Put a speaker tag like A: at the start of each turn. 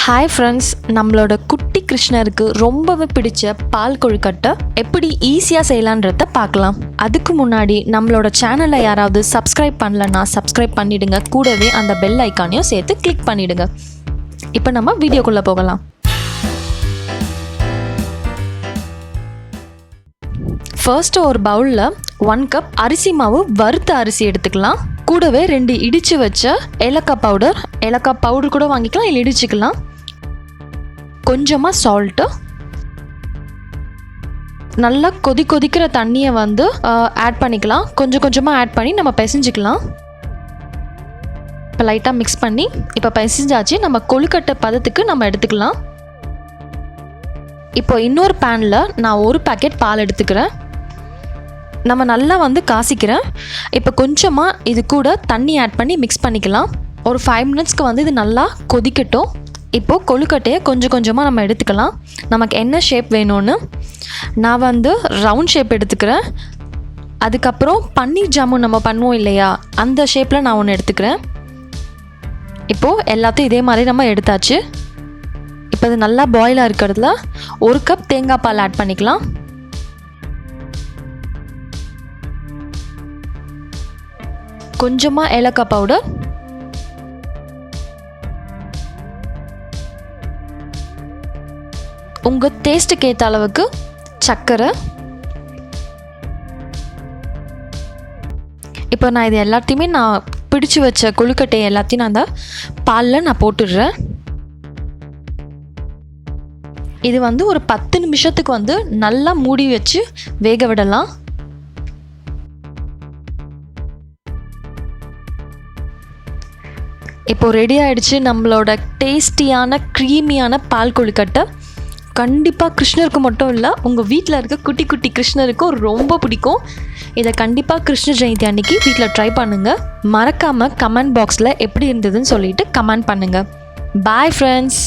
A: Hi friends, நம்மளோட குட்டி கிருஷ்ணருக்கு ரொம்பவே பிடிச்ச பால் கொழுக்கட்டை எப்படி ஈஸியாக செய்யலான்றத பார்க்கலாம். அதுக்கு முன்னாடி நம்மளோட சேனலை யாராவது சப்ஸ்கிரைப் பண்ணலன்னா சப்ஸ்கிரைப் பண்ணிவிடுங்க. கூடவே அந்த பெல் ஐக்கானையும் சேர்த்து கிளிக் பண்ணிவிடுங்க. இப்போ நம்ம வீடியோக்குள்ளே போகலாம். ஃபர்ஸ்ட்டு ஒரு பவுலில் 1 கப் அரிசி மாவு வறுத்த அரிசி எடுத்துக்கலாம். கூடவே 2 இடித்து வச்ச ஏலக்காய் பவுடர் கூட வாங்கிக்கலாம், இல்லை இடிச்சுக்கலாம். கொஞ்சமாக சால்ட்டு, நல்லா கொதிக்கிற தண்ணியை ஆட் பண்ணிக்கலாம். கொஞ்சமாக ஆட் பண்ணி நம்ம பிசைஞ்சிக்கலாம். இப்போ லைட்டாக மிக்ஸ் பண்ணி இப்போ பிசைஞ்சாச்சு. நம்ம கொழுக்கட்டை பதத்துக்கு நம்ம எடுத்துக்கலாம். இப்போ இன்னொரு பேனில் நான் 1 பாக்கெட் பால் எடுத்துக்கிறேன். நம்ம நல்லா காசிக்கிறேன். இப்போ கொஞ்சமாக இது கூட தண்ணி ஆட் பண்ணி மிக்ஸ் பண்ணிக்கலாம். ஒரு 5 மினிட்ஸ்க்கு இது நல்லா கொதிக்கட்டும். இப்போது கொழுக்கட்டையை கொஞ்சமாக நம்ம எடுத்துக்கலாம். நமக்கு என்ன ஷேப் வேணும்னு நான் ரவுண்ட் ஷேப் எடுத்துக்கிறேன். அதுக்கப்புறம் பன்னீர் ஜாமுன் நம்ம பண்ணுவோம் இல்லையா, அந்த ஷேப்பில் நான் ஒன்று எடுத்துக்கிறேன். இப்போது எல்லாத்தையும் இதே மாதிரி நம்ம எடுத்தாச்சு. இப்போ இது நல்லா பாயிலாக இருக்கிறதுல 1 கப் தேங்காய் பால் ஆட் பண்ணிக்கலாம். கொஞ்சமாக ஏலக்காய் பவுடர், உங்கள் டேஸ்ட்டுக்கு ஏற்ற அளவுக்கு சர்க்கரை. இப்போ நான் இது எல்லாத்தையுமே நான் பிடிச்சு வச்ச கொழுக்கட்டை எல்லாத்தையும் நான் அந்த பாலில் நான் போட்டுடுறேன். இது ஒரு 10 நிமிஷத்துக்கு நல்லா மூடி வச்சு வேக விடலாம். இப்போது ரெடி ஆகிடுச்சு நம்மளோட டேஸ்டியான க்ரீமியான பால் கொழுக்கட்டை. கண்டிப்பாக கிருஷ்ணருக்கு மட்டும் இல்லை, உங்கள் வீட்டில் இருக்க குட்டி குட்டி கிருஷ்ணருக்கும் ரொம்ப பிடிக்கும். இதை கண்டிப்பாக கிருஷ்ண ஜெயந்தி அன்னைக்கு வீட்டில் ட்ரை பண்ணுங்கள். மறக்காமல் கமெண்ட் பாக்ஸில் எப்படி இருந்ததுன்னு சொல்லிட்டு கமெண்ட் பண்ணுங்கள். Bye friends.